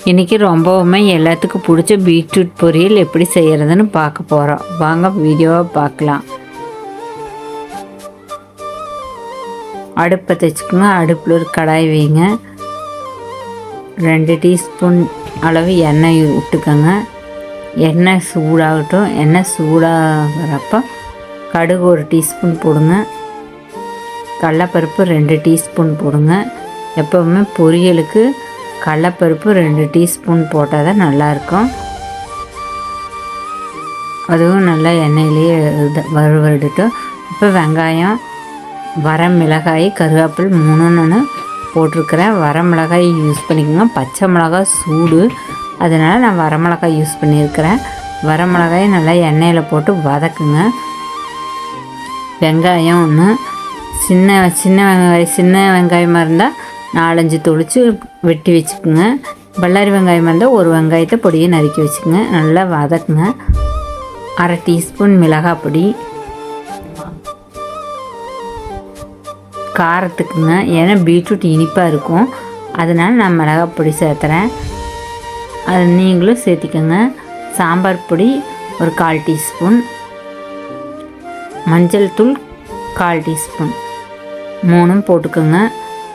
இன்றைக்கி ரொம்பவுமே எல்லாத்துக்கும் பிடிச்ச பீட்ரூட் பொரியல் எப்படி செய்கிறதுன்னு பார்க்க போகிறோம். வாங்க வீடியோவை பார்க்கலாம். அடுப்பை வச்சுக்கோங்க. அடுப்பில் ஒரு கடாய் வைங்க. 2 டீஸ்பூன் அளவு எண்ணெய் விட்டுக்கோங்க. எண்ணெய் சூடாகட்டும். எண்ணெய் சூடாகிறப்போ கடுகு 1 டீஸ்பூன் போடுங்க. கடலைப்பருப்பு 2 டீஸ்பூன் போடுங்க. எப்போவுமே பொரியலுக்கு கடலைப்பருப்பு 2 டீஸ்பூன் போட்டால் தான் நல்லாயிருக்கும். அதுவும் நல்லா எண்ணெயிலேயே வறுவெடுட்டும். இப்போ வெங்காயம், வரமிளகாய், கருவேப்பில் 3 போட்டிருக்கிறேன். வரமிளகாய் யூஸ் பண்ணிக்கோங்க. பச்சை மிளகாய் சூடு, அதனால் நான் வரமிளகாய் யூஸ் பண்ணியிருக்கிறேன். வரமிளகாய் நல்லா எண்ணெயில் போட்டு வதக்குங்க. வெங்காயம் ஒன்று சின்ன வெங்காயமாக இருந்தால் 4-5 தொளிச்சு வெட்டி வச்சுக்கோங்க. பல்லாரி வெங்காயமாக இருந்தால் ஒரு வெங்காயத்தை பொடியை நறுக்கி வச்சுக்கோங்க. நல்லா வதக்குங்க. 1/2 டீஸ்பூன் மிளகாய் பொடி, காரத்துக்குங்க. ஏன்னா பீட்ரூட் இனிப்பாக இருக்கும், அதனால் நான் மிளகாய் பொடி சேர்த்துறேன். அது நீங்களும் சேர்த்திக்கோங்க. சாம்பார் பொடி ஒரு 1/4 டீஸ்பூன், மஞ்சள் தூள் 1/4 டீஸ்பூன், 3 போட்டுக்கோங்க.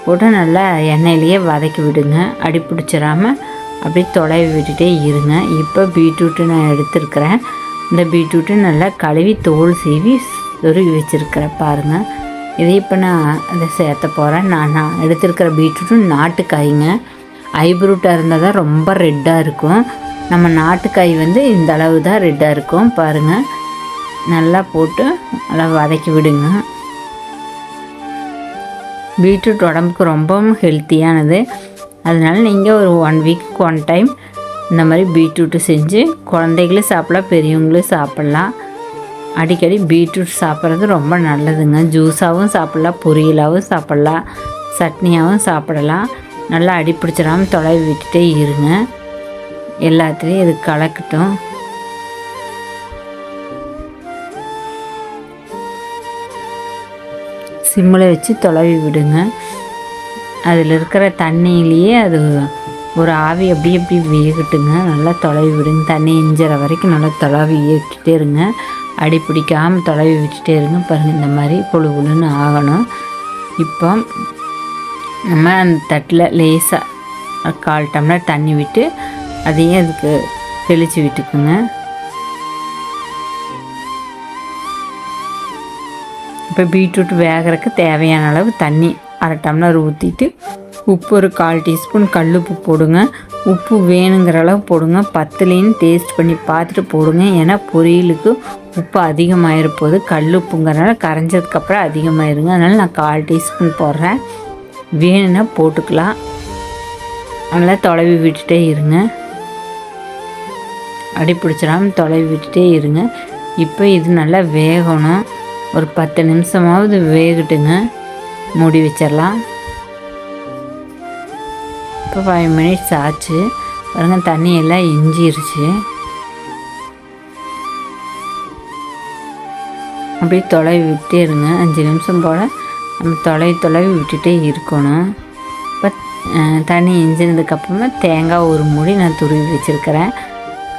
போட்டு நல்லா எண்ணெயிலேயே வதக்கி விடுங்க. அடி பிடிச்சிடாமல் அப்படியே தொலைவி விட்டுட்டே இருங்க. இப்போ பீட்ரூட்டு நான் எடுத்துருக்கிறேன். இந்த பீட்ரூட்டு நல்லா கழுவி தோல் சீவி சொருவி வச்சுருக்கிறேன் பாருங்கள். இதை இப்போ நான் அதை சேர்த்த போகிறேன். நான் எடுத்துருக்கிற பீட்ரூட்டு நாட்டுக்காய்ங்க. ஹைப்ரூட்டாக இருந்தால் தான் ரொம்ப ரெட்டாக இருக்கும். நம்ம நாட்டுக்காய் இந்த அளவு தான் ரெட்டாக இருக்கும் பாருங்கள். நல்லா போட்டு நல்லா வதக்கி விடுங்க. பீட்ரூட் உடம்புக்கு ரொம்பவும் ஹெல்த்தியானது. அதனால் நீங்கள் ஒரு 1 வீக்கு 1 டைம் இந்த மாதிரி பீட்ரூட்டு செஞ்சு குழந்தைகளும் சாப்பிடலாம், பெரியவங்களும் சாப்பிட்லாம். அடிக்கடி பீட்ரூட் சாப்பிட்றது ரொம்ப நல்லதுங்க. ஜூஸாகவும் சாப்பிட்லாம், பொரியலாகவும் சாப்பிட்லாம், சட்னியாகவும் சாப்பிடலாம். நல்லா அடி பிடிச்சிடாமல் தொலைவி விட்டுட்டே இருங்க. எல்லாத்துலேயும் இது கலக்கட்டும். சிம்மில் வச்சு தொலைவி விடுங்க. அதில் இருக்கிற தண்ணியிலேயே அது ஒரு ஆவி அப்படி வேகட்டுங்க. நல்லா தொலைவி விடுங்க. தண்ணி இஞ்சிற வரைக்கும் நல்லா தொலைவி விட்டுட்டே இருங்க. அடி பிடிக்காமல் தொலைவி விட்டுட்டே இருங்க. பாருங்கள், இந்த மாதிரி புழுன்னு ஆகணும். இப்போ நம்ம அந்த தட்டில் லேசாக 1/4 டம்ளர் தண்ணி விட்டு அதையும் அதுக்கு தெளித்து விட்டுக்குங்க. இப்போ பீட்ரூட் வேகிறதுக்கு தேவையான அளவு தண்ணி 1/2 டம்ளர் ஊற்றிட்டு உப்பு ஒரு 1/4 டீஸ்பூன் கல்லுப்பு போடுங்க. உப்பு வேணுங்கிற அளவு போடுங்க. 10லேன்னு டேஸ்ட் பண்ணி பார்த்துட்டு போடுங்க. ஏன்னா பொரியலுக்கு உப்பு அதிகமாகிற போது கல்லுப்புங்கிறனால கரைஞ்சதுக்கப்புறம் அதிகமாகிருங்க. அதனால் நான் 1/4 டீஸ்பூன் போடுறேன். வேணும்னா போட்டுக்கலாம். நல்லா தொலைவி விட்டுட்டே இருங்க. அடி பிடிச்சிடாமல் தொலைவி விட்டுட்டே இருங்க. இப்போ இது நல்லா வேகணும். ஒரு 10 நிமிஷமாவது வேகட்டுங்க. மூடி வச்சிடலாம். இப்போ 5 மினிட்ஸ் ஆச்சு பாருங்கள். தண்ணி எல்லாம் இஞ்சிருச்சு. அப்படியே தொலைவி விட்டே இருங்க. 5 நிமிஷம் போல் நம்ம தொலைவி விட்டுட்டே இருக்கணும். இப்போ தண்ணி இஞ்சினதுக்கப்புறமா தேங்காய் ஒரு மூடி நான் துருவி வச்சுருக்கிறேன்.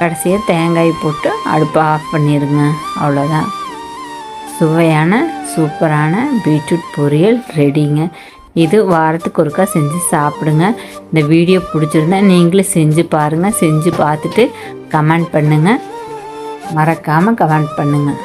கடைசியாக தேங்காய் போட்டு அடுப்பை ஆஃப் பண்ணிடுங்க. அவ்வளோதான். சுவையான சூப்பரான பீட்ரூட் பொரியல் ரெடிங்க. இது வாரத்துக்கு ஒருக்கா செஞ்சு சாப்பிடுங்க. இந்த வீடியோ பிடிச்சிருந்தா நீங்களும் செஞ்சு பாருங்கள். செஞ்சு பார்த்துட்டு கமெண்ட் பண்ணுங்கள். மறக்காமல் கமெண்ட் பண்ணுங்கள்.